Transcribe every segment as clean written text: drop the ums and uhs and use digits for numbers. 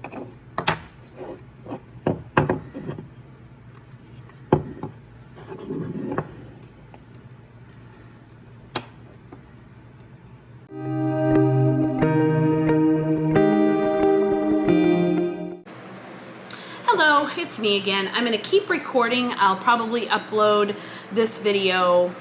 Hello, it's me again. I'm going to keep recording. I'll probably upload this video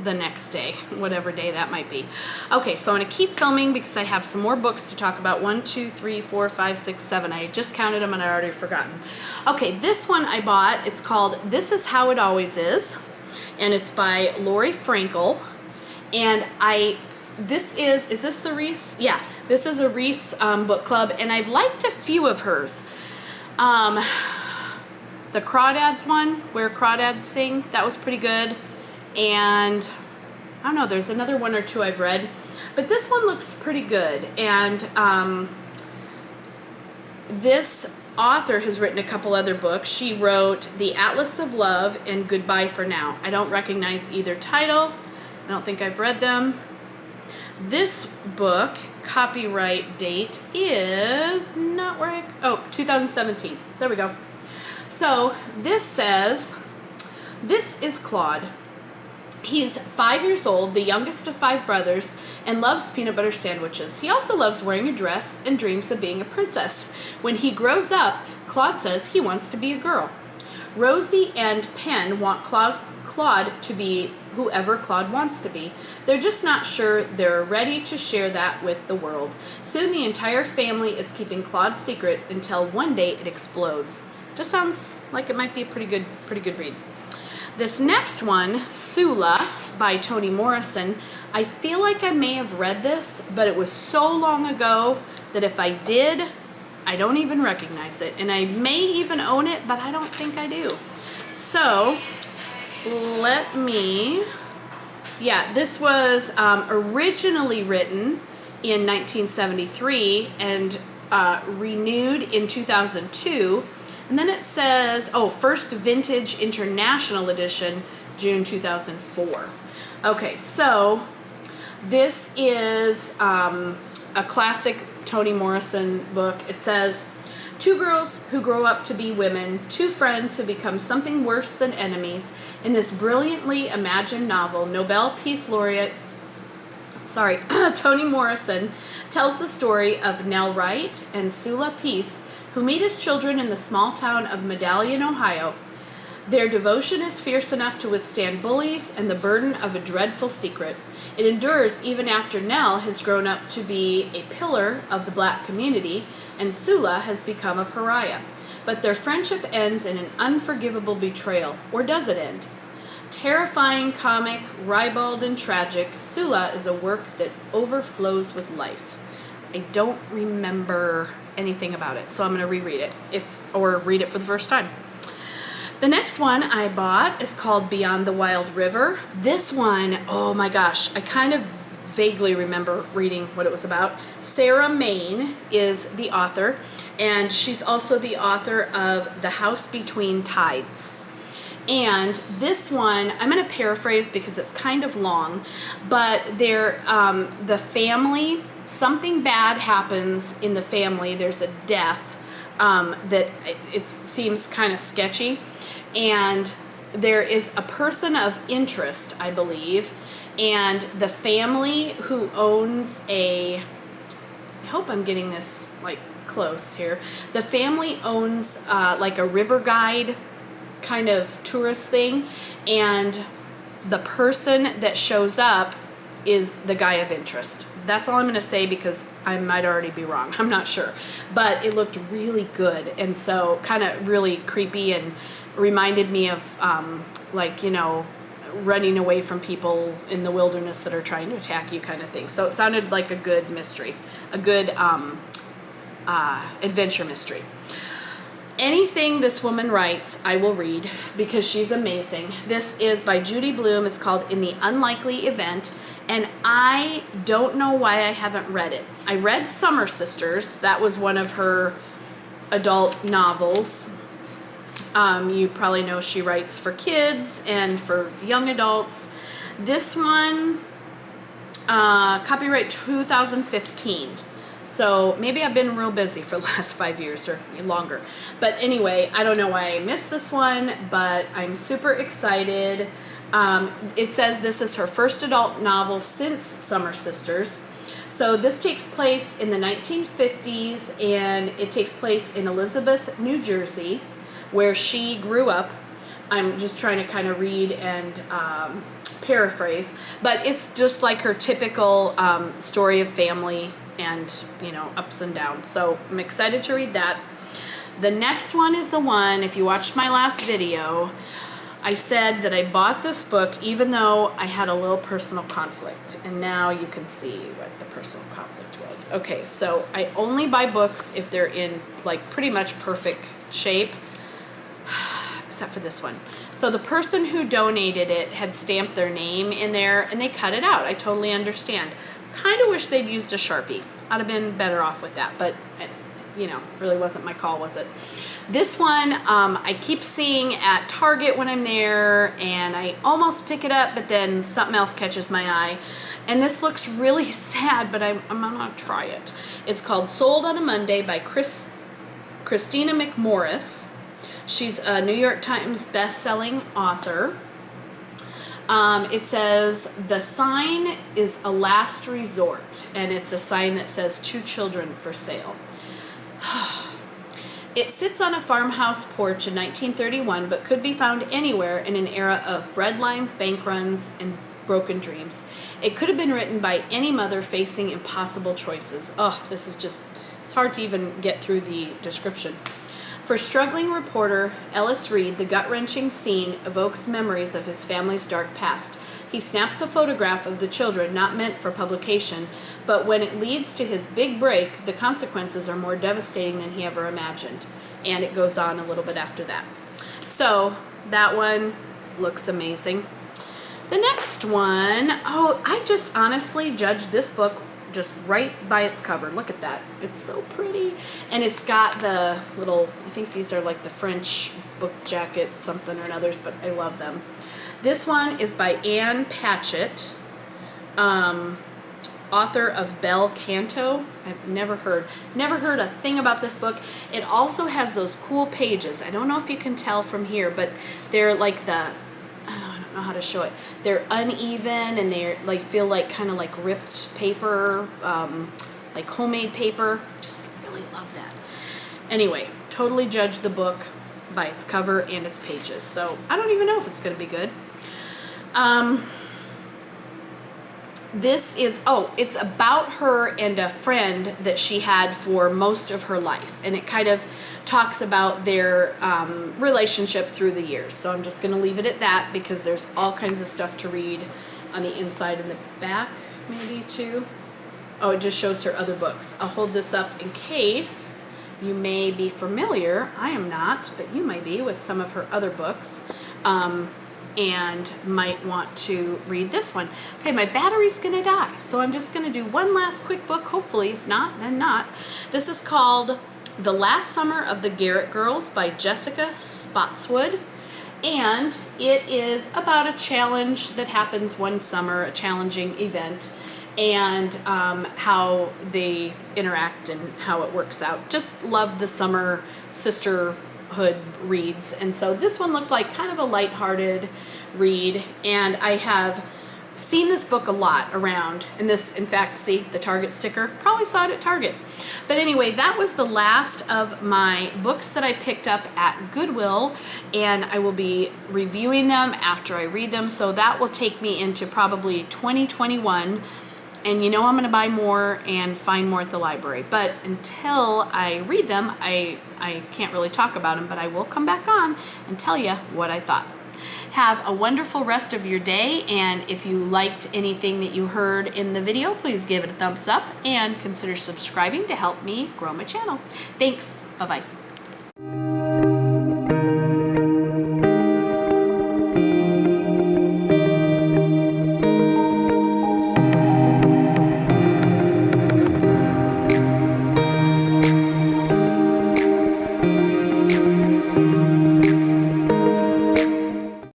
the next day, whatever day that might be. Okay, so I'm going to keep filming because I have some more books to talk about. 1, 2, 3, 4, 5, 6, 7. I just counted them and I already forgotten. Okay, this one I bought. It's called This Is How It Always Is, and it's by Lori Frankel. And this is the Reese? Yeah, this is a Reese book club, and I've liked a few of hers. The Crawdads one, Where Crawdads Sing, that was pretty good. And I don't know, there's another one or two I've read, but this one looks pretty good. And this author has written a couple other books. She wrote The Atlas of Love and Goodbye for Now. I don't recognize either title. I don't think I've read them. This book, copyright date is not where 2017. There we go. So this says, this is Claude. He's 5 years old, the youngest of 5 brothers, and loves peanut butter sandwiches. He also loves wearing a dress and dreams of being a princess. When he grows up, Claude says he wants to be a girl. Rosie and Penn want Claude to be whoever Claude wants to be. They're just not sure they're ready to share that with the world. Soon the entire family is keeping Claude's secret until one day it explodes. Just sounds like it might be a pretty good read. This next one, Sula by Toni Morrison, I feel like I may have read this, but it was so long ago that if I did, I don't even recognize it. And I may even own it, but I don't think I do. So, this was originally written in 1973 and renewed in 2002. And then it says, first vintage international edition, June 2004. Okay, so this is a classic Toni Morrison book. It says, 2 girls who grow up to be women, 2 friends who become something worse than enemies. In this brilliantly imagined novel, Nobel Peace Laureate, Toni Morrison tells the story of Nell Wright and Sula Peace, who meet as children in the small town of Medallion, Ohio. Their devotion is fierce enough to withstand bullies and the burden of a dreadful secret. It endures even after Nell has grown up to be a pillar of the black community and Sula has become a pariah. But their friendship ends in an unforgivable betrayal. Or does it end? Terrifying, comic, ribald, and tragic, Sula is a work that overflows with life. I don't remember anything about it, so I'm going to reread it or read it for the first time. The next one I bought is called Beyond the Wild River. This one, oh my gosh, I kind of vaguely remember reading what it was about. Sarah Maine is the author, and she's also the author of The House Between Tides. And this one, I'm going to paraphrase because it's kind of long, but the family, something bad happens in the family. There's a death that it seems kind of sketchy. And there is a person of interest, I believe, and the family who owns I hope I'm getting this close here. The family owns a river guide kind of tourist thing, and the person that shows up is the guy of interest. That's all I'm going to say because I might already be wrong. I'm not sure. But it looked really good, and so kind of really creepy and reminded me of running away from people in the wilderness that are trying to attack you kind of thing. So it sounded like a good mystery, a good adventure mystery. Anything this woman writes, I will read because she's amazing. This is by Judy Blume. It's called In the Unlikely Event, and I don't know why I haven't read it. I read Summer Sisters. That was one of her adult novels. You probably know she writes for kids and for young adults. This one, copyright 2015. So maybe I've been real busy for the last 5 years or longer. But anyway, I don't know why I missed this one, but I'm super excited. It says this is her first adult novel since Summer Sisters. So this takes place in the 1950s, and it takes place in Elizabeth, New Jersey, where she grew up. I'm just trying to kind of read and paraphrase, but it's just like her typical story of family and, you know, ups and downs. So I'm excited to read that. The next one is the one, if you watched my last video, I said that I bought this book even though I had a little personal conflict, and now you can see what the personal conflict was. Okay, so I only buy books if they're in like pretty much perfect shape, except for this one. So the person who donated it had stamped their name in there and they cut it out. I totally understand. Kind of wish they'd used a Sharpie. I'd have been better off with that, but you know, really wasn't my call, was it? This one, I keep seeing at Target when I'm there, and I almost pick it up, but then something else catches my eye. And this looks really sad, but I'm gonna try it. It's called Sold on a Monday by Kristina McMorris. She's a New York Times best-selling author. It says, the sign is a last resort, and it's a sign that says 2 children for sale. It sits on a farmhouse porch in 1931, but could be found anywhere in an era of breadlines, bank runs, and broken dreams. It could have been written by any mother facing impossible choices. Oh, this is just, it's hard to even get through the description. For struggling reporter Ellis Reed, the gut-wrenching scene evokes memories of his family's dark past. He snaps a photograph of the children not meant for publication, but when it leads to his big break, the consequences are more devastating than he ever imagined. And it goes on a little bit after that. So that one looks amazing. The next one, oh, I just honestly judged this book just right by its cover. Look at that. It's so pretty. And it's got the little, I think these are like the French book jacket something or others, but I love them. This one is by Anne Patchett, author of Bel Canto. I've never heard a thing about this book. It also has those cool pages. I don't know if you can tell from here, but they're like the, I don't know how to show it. They're uneven, and they're like feel like kind of like ripped paper, like homemade paper. Just really love that. Anyway, totally judge the book by its cover and its pages. So I don't even know if it's going to be good. This is, oh, it's about her and a friend that she had for most of her life. And it kind of talks about their relationship through the years. So I'm just going to leave it at that because there's all kinds of stuff to read on the inside and the back, maybe too. Oh, it just shows her other books. I'll hold this up in case you may be familiar. I am not, but you might be with some of her other books. And might want to read this one. Okay, my battery's gonna die, so I'm just gonna do one last quick book, hopefully. If not, then not. This is called The Last Summer of the Garrett Girls by Jessica Spotswood. And it is about a challenge that happens one summer, a challenging event, and how they interact and how it works out. Just love the summer sisterhood reads, and so this one looked like kind of a lighthearted read, and I have seen this book a lot around, and this, in fact, see the Target sticker, probably saw it at Target. But anyway, that was the last of my books that I picked up at Goodwill, and I will be reviewing them after I read them, so that will take me into probably 2021. And you know I'm going to buy more and find more at the library. But until I read them, I can't really talk about them, but I will come back on and tell you what I thought. Have a wonderful rest of your day, and if you liked anything that you heard in the video, please give it a thumbs up and consider subscribing to help me grow my channel. Thanks. Bye-bye.